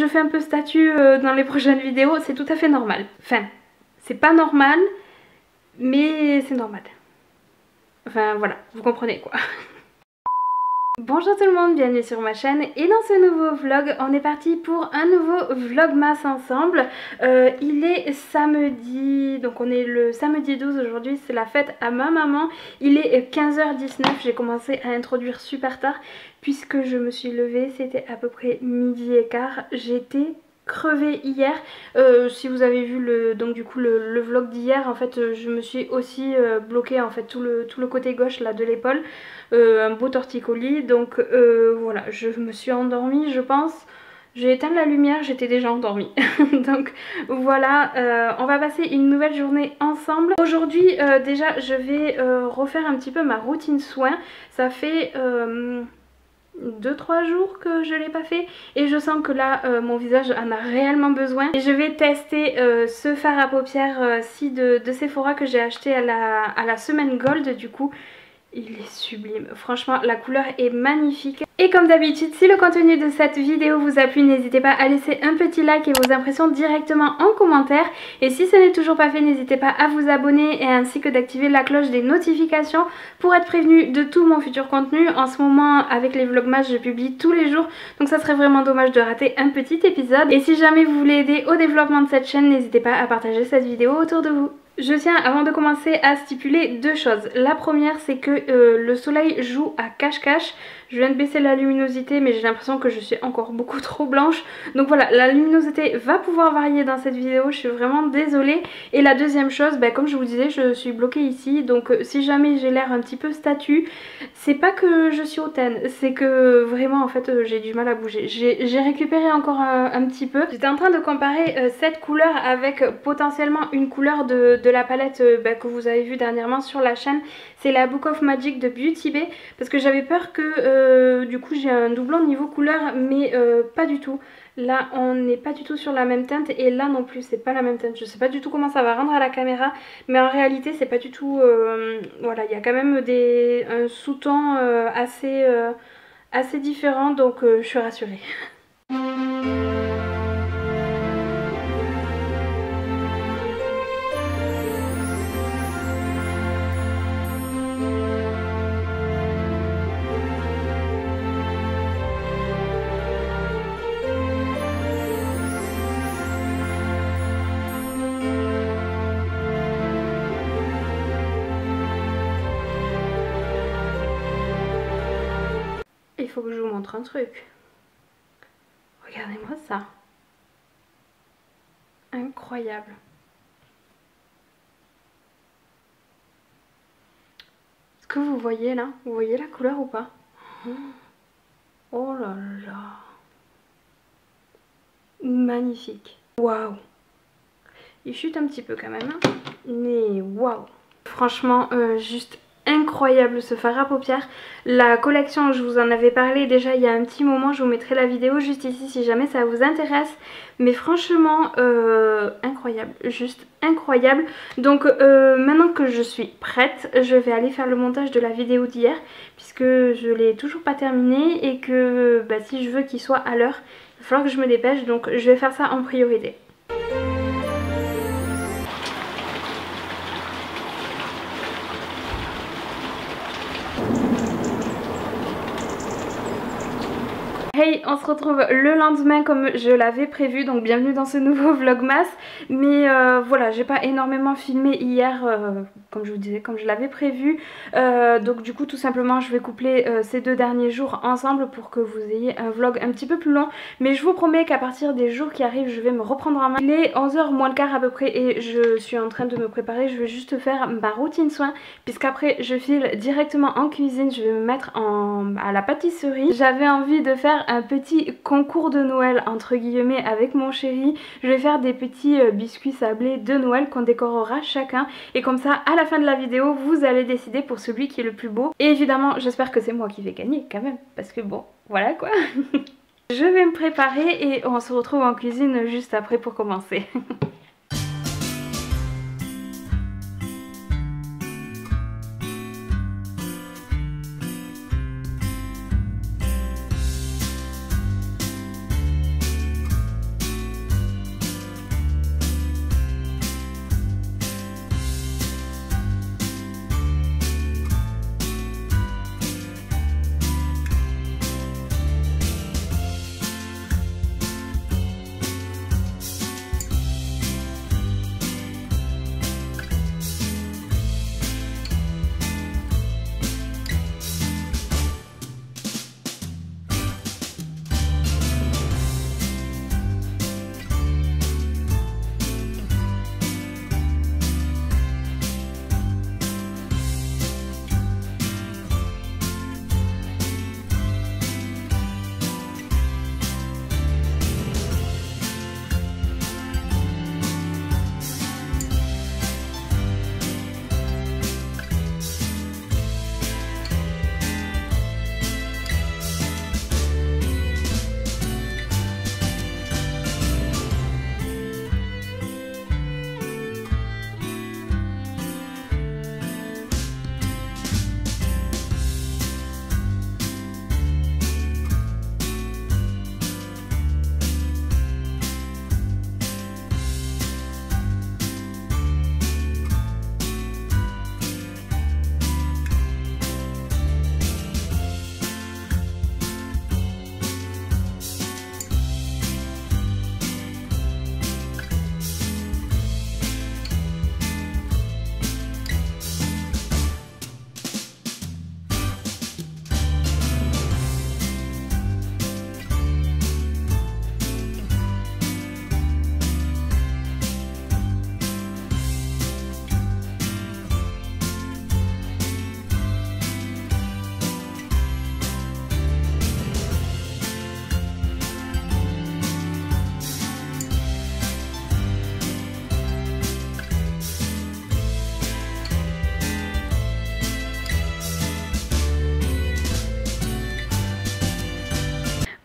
je fais un peu statut dans les prochaines vidéos, c'est tout à fait normal. Enfin, c'est pas normal, mais c'est normal. Enfin voilà, vous comprenez quoi. Bonjour tout le monde, bienvenue sur ma chaîne et dans ce nouveau vlog, on est parti pour un nouveau vlogmas ensemble. Il est samedi, donc on est le samedi 12 aujourd'hui, c'est la fête à ma maman. Il est 15h19, j'ai commencé à introduire super tard puisque je me suis levée, c'était à peu près midi et quart. J'étais crevée hier. Si vous avez vu le vlog d'hier, en fait je me suis aussi bloquée en fait tout le côté gauche là de l'épaule, un beau torticolis, donc voilà, je me suis endormie je pense. J'ai éteint la lumière, j'étais déjà endormie. Donc voilà, on va passer une nouvelle journée ensemble. Aujourd'hui déjà je vais refaire un petit peu ma routine soins. Ça fait 2-3 jours que je l'ai pas fait et je sens que là mon visage en a réellement besoin. Et je vais tester ce fard à paupières ci de Sephora que j'ai acheté à la semaine Gold. Du coup il est sublime, franchement la couleur est magnifique. Et comme d'habitude, si le contenu de cette vidéo vous a plu, n'hésitez pas à laisser un petit like et vos impressions directement en commentaire. Et si ce n'est toujours pas fait, n'hésitez pas à vous abonner et ainsi que d'activer la cloche des notifications pour être prévenu de tout mon futur contenu. En ce moment avec les vlogmas je publie tous les jours, donc ça serait vraiment dommage de rater un petit épisode. Et si jamais vous voulez aider au développement de cette chaîne, n'hésitez pas à partager cette vidéo autour de vous. Je tiens avant de commencer à stipuler deux choses. La première c'est que le soleil joue à cache-cache. Je viens de baisser la luminosité mais j'ai l'impression que je suis encore beaucoup trop blanche. Donc voilà, la luminosité va pouvoir varier dans cette vidéo, je suis vraiment désolée. Et la deuxième chose, comme je vous disais, je suis bloquée ici. Donc si jamais j'ai l'air un petit peu statue, c'est pas que je suis hautaine, c'est que vraiment en fait j'ai du mal à bouger. J'ai récupéré encore un petit peu. J'étais en train de comparer cette couleur avec potentiellement une couleur de la palette que vous avez vu dernièrement sur la chaîne. C'est la Book of Magic de Beauty Bay, parce que j'avais peur que du coup j'ai un doublon niveau couleur, mais pas du tout. Là on n'est pas du tout sur la même teinte et là non plus c'est pas la même teinte. Je sais pas du tout comment ça va rendre à la caméra, mais en réalité c'est pas du tout, voilà, il y a quand même un sous-ton assez différent, donc je suis rassurée. Il faut que je vous montre un truc. Regardez-moi ça. Incroyable. Est-ce que vous voyez là? Vous voyez la couleur ou pas? Oh là là. Magnifique. Waouh. Il chute un petit peu quand même, hein, mais waouh. Franchement, juste incroyable ce fard à paupières. La collection, je vous en avais parlé déjà il y a un petit moment, je vous mettrai la vidéo juste ici si jamais ça vous intéresse. Mais franchement incroyable, juste incroyable. Donc maintenant que je suis prête, je vais aller faire le montage de la vidéo d'hier, puisque je l'ai toujours pas terminée et que si je veux qu'il soit à l'heure, il va falloir que je me dépêche, donc je vais faire ça en priorité. Hey, on se retrouve le lendemain comme je l'avais prévu, donc bienvenue dans ce nouveau vlogmas. Mais voilà, j'ai pas énormément filmé hier, comme je vous disais, comme je l'avais prévu. Donc du coup tout simplement je vais coupler ces deux derniers jours ensemble pour que vous ayez un vlog un petit peu plus long. Mais je vous promets qu'à partir des jours qui arrivent, je vais me reprendre en main. Il est 11h moins le quart à peu près et je suis en train de me préparer. Je vais juste faire ma routine soin, puisqu'après je file directement en cuisine. Je vais me mettre à la pâtisserie. J'avais envie de faire un petit concours de Noël entre guillemets avec mon chéri. Je vais faire des petits biscuits sablés de Noël qu'on décorera chacun, et comme ça à la fin de la vidéo vous allez décider pour celui qui est le plus beau. Et évidemment j'espère que c'est moi qui vais gagner quand même, parce que bon voilà quoi. Je vais me préparer et on se retrouve en cuisine juste après pour commencer.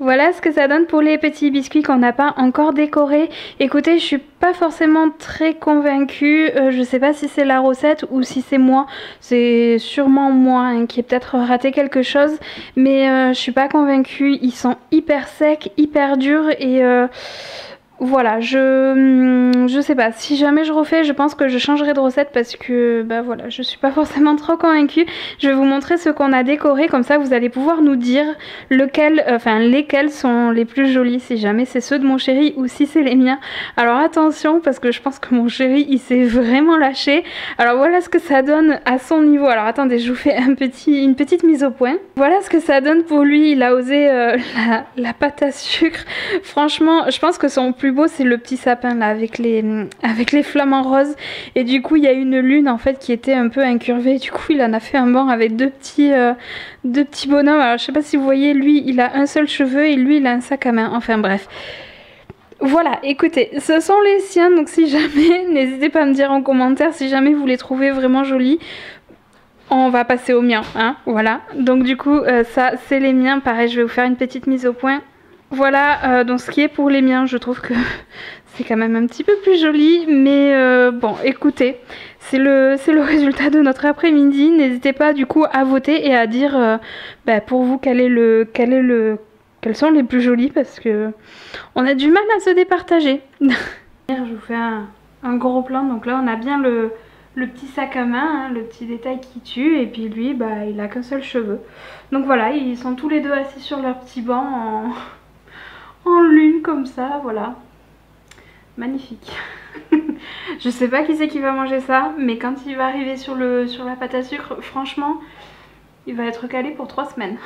Voilà ce que ça donne pour les petits biscuits qu'on n'a pas encore décorés. Écoutez, je suis pas forcément très convaincue. Je sais pas si c'est la recette ou si c'est moi. C'est sûrement moi hein, qui ai peut-être raté quelque chose. Mais je suis pas convaincue. Ils sont hyper secs, hyper durs et... voilà, je sais pas, si jamais je refais, je pense que je changerai de recette parce que bah voilà, je suis pas forcément trop convaincue. Je vais vous montrer ce qu'on a décoré, comme ça vous allez pouvoir nous dire lesquels sont les plus jolis, si jamais c'est ceux de mon chéri ou si c'est les miens. Alors attention, parce que je pense que mon chéri il s'est vraiment lâché. Alors voilà ce que ça donne à son niveau. Alors attendez, je vous fais une petite mise au point. Voilà ce que ça donne pour lui, il a osé la pâte à sucre. Franchement, je pense que son plus beau c'est le petit sapin là avec les flamants roses et du coup il y a une lune en fait qui était un peu incurvée, du coup il en a fait un banc avec deux petits bonhommes. Alors je sais pas si vous voyez, lui il a un seul cheveu et lui il a un sac à main, enfin bref. Voilà, écoutez, ce sont les siens, donc si jamais, n'hésitez pas à me dire en commentaire si jamais vous les trouvez vraiment jolis. On va passer aux miens, hein, voilà. Donc du coup, ça c'est les miens, pareil je vais vous faire une petite mise au point. Voilà, donc ce qui est pour les miens, je trouve que c'est quand même un petit peu plus joli, mais bon, écoutez, c'est le résultat de notre après-midi. N'hésitez pas du coup à voter et à dire pour vous quels sont les plus jolis, parce que on a du mal à se départager. Je vous fais un gros plan, donc là on a bien le petit sac à main, hein, le petit détail qui tue, et puis lui, il a qu'un seul cheveu. Donc voilà, ils sont tous les deux assis sur leur petit banc en lune comme ça, voilà. Magnifique. Je sais pas qui c'est qui va manger ça, mais quand il va arriver sur la pâte à sucre, franchement, il va être calé pour 3 semaines.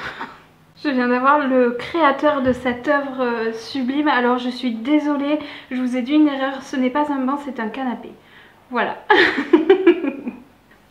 Je viens d'avoir le créateur de cette œuvre sublime. Alors je suis désolée, je vous ai dit une erreur, ce n'est pas un banc, c'est un canapé. Voilà.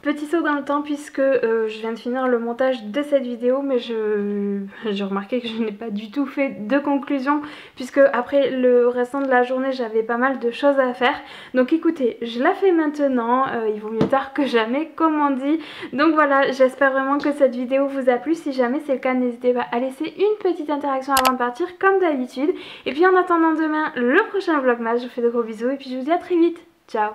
Petit saut dans le temps puisque je viens de finir le montage de cette vidéo, mais j'ai remarqué que je n'ai pas du tout fait de conclusion puisque après le restant de la journée j'avais pas mal de choses à faire. Donc écoutez, je la fais maintenant, il vaut mieux tard que jamais comme on dit. Donc voilà, j'espère vraiment que cette vidéo vous a plu. Si jamais c'est le cas, n'hésitez pas à laisser une petite interaction avant de partir comme d'habitude. Et puis en attendant demain le prochain vlogmas, je vous fais de gros bisous et puis je vous dis à très vite. Ciao.